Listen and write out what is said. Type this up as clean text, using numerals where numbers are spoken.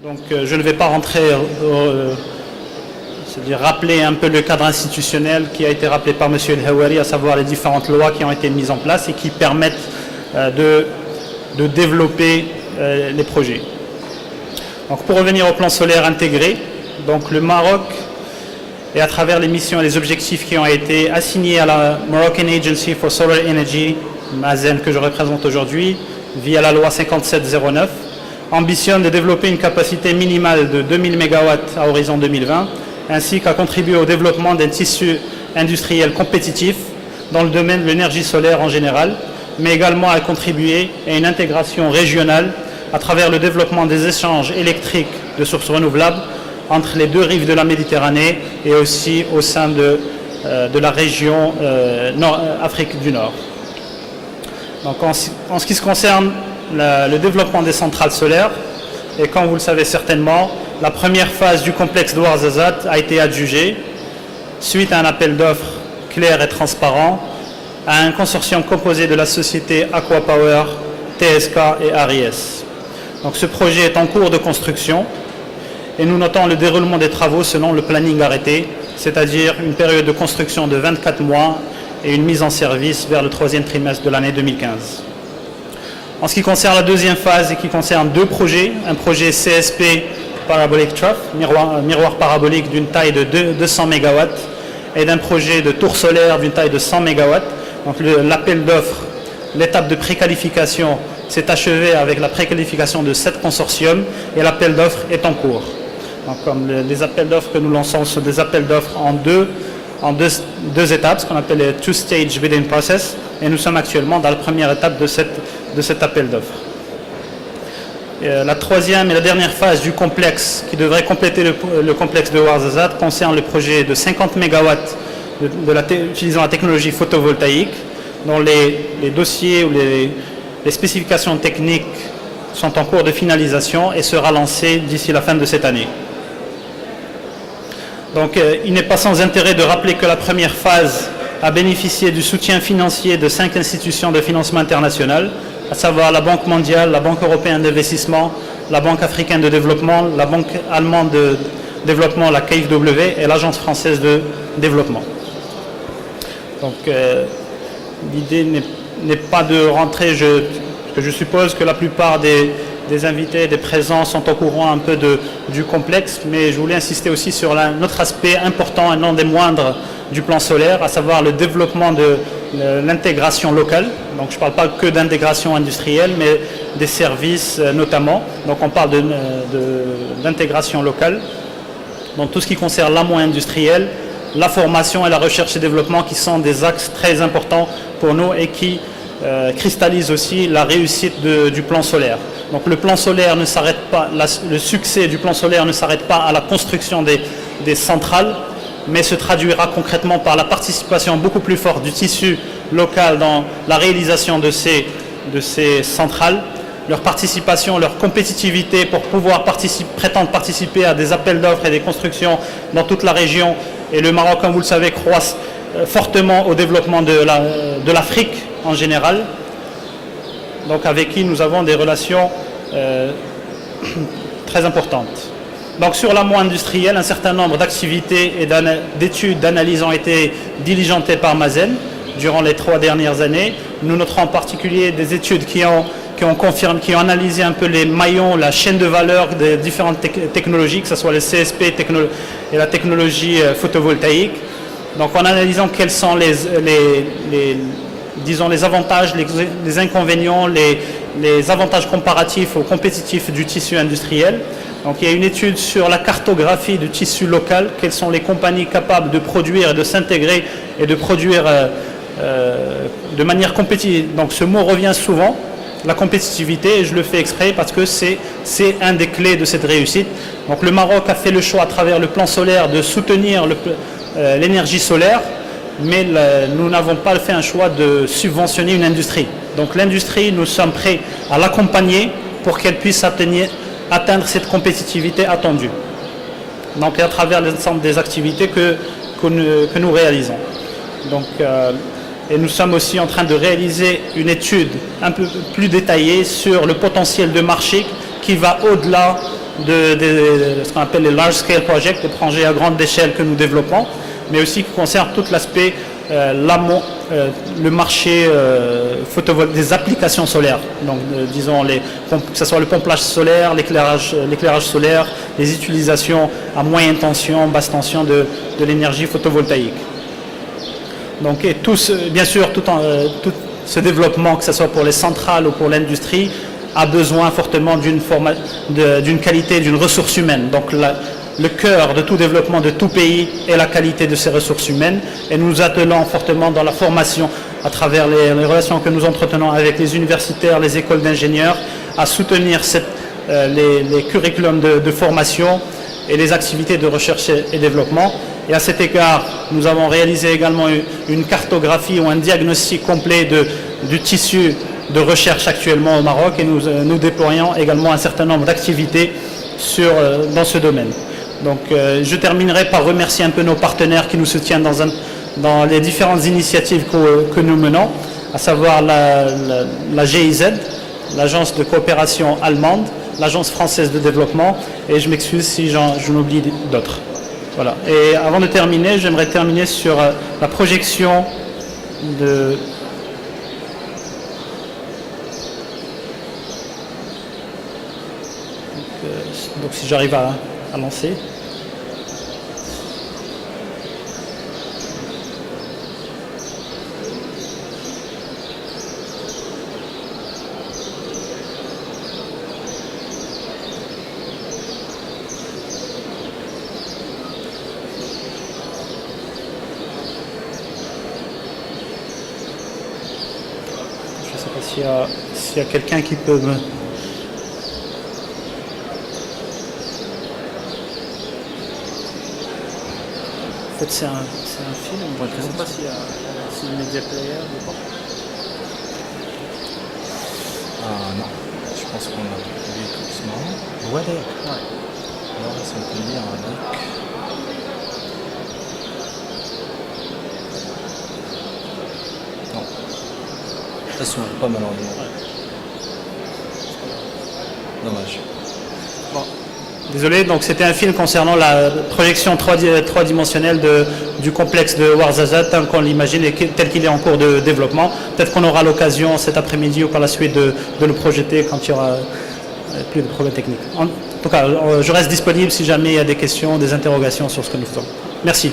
Donc je ne vais pas rentrer, c'est-à-dire rappeler un peu le cadre institutionnel qui a été rappelé par M. El Hawari, à savoir les différentes lois qui ont été mises en place et qui permettent de développer les projets. Donc pour revenir au plan solaire intégré, donc le Maroc, et à travers les missions et les objectifs qui ont été assignés à la Moroccan Agency for Solar Energy, MASEN, que je représente aujourd'hui, via la loi 5709, ambitionne de développer une capacité minimale de 2000 MW à horizon 2020, ainsi qu'à contribuer au développement d'un tissu industriel compétitif dans le domaine de l'énergie solaire en général, mais également à contribuer à une intégration régionale à travers le développement des échanges électriques de sources renouvelables entre les deux rives de la Méditerranée et aussi au sein de la région Afrique du Nord. Donc en ce qui se concerne le développement des centrales solaires, et comme vous le savez certainement, la première phase du complexe de Ouarzazate a été adjugée suite à un appel d'offres clair et transparent à un consortium composé de la société Aquapower, TSK et ARIES. Donc ce projet est en cours de construction et nous notons le déroulement des travaux selon le planning arrêté, c'est-à-dire une période de construction de 24 mois et une mise en service vers le troisième trimestre de l'année 2015. En ce qui concerne la deuxième phase et qui concerne deux projets, un projet CSP Parabolic Trough, miroir parabolique d'une taille de 200 MW et d'un projet de tour solaire d'une taille de 100 MW. Donc l'appel d'offres, l'étape de préqualification s'est achevée avec la préqualification de 7 consortiums et l'appel d'offres est en cours. Donc, comme les appels d'offres que nous lançons sont des appels d'offres en deux étapes, ce qu'on appelle le two-stage bidding process, et nous sommes actuellement dans la première étape de cet appel d'offres. La troisième et la dernière phase du complexe, qui devrait compléter le complexe de Ouarzazate, concerne le projet de 50 MW utilisant la technologie photovoltaïque, dont les dossiers ou les spécifications techniques sont en cours de finalisation et sera lancé d'ici la fin de cette année. Donc il n'est pas sans intérêt de rappeler que la première phase a bénéficié du soutien financier de 5 institutions de financement international, à savoir la Banque mondiale, la Banque européenne d'investissement, la Banque africaine de développement, la Banque allemande de développement, la KfW, et l'Agence française de développement. Donc l'idée n'est pas de rentrer, je suppose que la plupart des invités, des présents sont au courant un peu du complexe, mais je voulais insister aussi sur un autre aspect important et non des moindres du plan solaire, à savoir le développement de l'intégration locale. Donc je ne parle pas que d'intégration industrielle, mais des services notamment. Donc on parle d'intégration locale. Donc tout ce qui concerne l'amont industriel, la formation et la recherche et développement qui sont des axes très importants pour nous et qui cristallise aussi la réussite du plan solaire. Donc le plan solaire ne s'arrête pas, le succès du plan solaire ne s'arrête pas à la construction des centrales, mais se traduira concrètement par la participation beaucoup plus forte du tissu local dans la réalisation de ces centrales, leur participation, leur compétitivité pour pouvoir prétendre participer à des appels d'offres et des constructions dans toute la région. Et le Maroc, comme vous le savez, croît fortement au développement de l'Afrique en général, donc avec qui nous avons des relations très importantes. Donc sur l'amont industriel, un certain nombre d'activités et d'études, d'analyses ont été diligentées par MASEN durant les 3 dernières années. Nous noterons en particulier des études qui ont analysé un peu les maillons, la chaîne de valeur des différentes technologies, que ce soit le CSP et la technologie photovoltaïque. Donc en analysant quels sont disons les avantages, les inconvénients, les avantages comparatifs ou compétitifs du tissu industriel. Donc il y a une étude sur la cartographie du tissu local, quelles sont les compagnies capables de produire et de s'intégrer et de produire de manière compétitive. Donc ce mot revient souvent, la compétitivité, et je le fais exprès parce que c'est un des clés de cette réussite. Donc le Maroc a fait le choix à travers le plan solaire de soutenir l'énergie solaire, mais nous n'avons pas fait un choix de subventionner une industrie. Donc l'industrie, nous sommes prêts à l'accompagner pour qu'elle puisse atteindre cette compétitivité attendue. Donc à travers l'ensemble des activités que nous réalisons. Donc, et nous sommes aussi en train de réaliser une étude un peu plus détaillée sur le potentiel de marché qui va au-delà ce qu'on appelle les large scale projects, des projets à grande échelle que nous développons, mais aussi qui concerne tout l'aspect l'amont, le marché des applications solaires. Donc, disons, que ce soit le pompage solaire, l'éclairage solaire, les utilisations à moyenne tension, basse tension de l'énergie photovoltaïque. Donc, et bien sûr, tout ce développement, que ce soit pour les centrales ou pour l'industrie, a besoin fortement d'une qualité, d'une ressource humaine. Donc, le cœur de tout développement de tout pays est la qualité de ses ressources humaines, et nous attelons fortement dans la formation à travers les relations que nous entretenons avec les universitaires, les écoles d'ingénieurs, à soutenir les curriculums de formation et les activités de recherche et développement. Et à cet égard, nous avons réalisé également une cartographie ou un diagnostic complet du tissu de recherche actuellement au Maroc, et nous déployons également un certain nombre d'activités dans ce domaine. Donc, je terminerai par remercier un peu nos partenaires qui nous soutiennent dans les différentes initiatives que nous menons, à savoir la GIZ, l'Agence de coopération allemande, l'Agence française de développement, et je m'excuse si j'en oublie d'autres. Voilà. Et avant de terminer, j'aimerais terminer sur la projection de... Donc si j'arrive à lancer. Je ne sais pas s'il y a quelqu'un qui peut me... En fait, c'est un film, je ne sais pas s'il y a le Media Player ou pas. Non, je pense qu'on a trouvé tout doucement. Ouais, d'accord. Alors, ça peut dire avec... Non. Ça s'ouvre pas malheureusement. Ouais. Dommage. Bon. Désolé, donc c'était un film concernant la projection trois-dimensionnelle du complexe de Ouarzazate tel qu'on l'imagine et tel qu'il est en cours de développement. Peut-être qu'on aura l'occasion cet après-midi ou par la suite de le projeter quand il y aura plus de problèmes techniques. En tout cas, je reste disponible si jamais il y a des questions, des interrogations sur ce que nous faisons. Merci.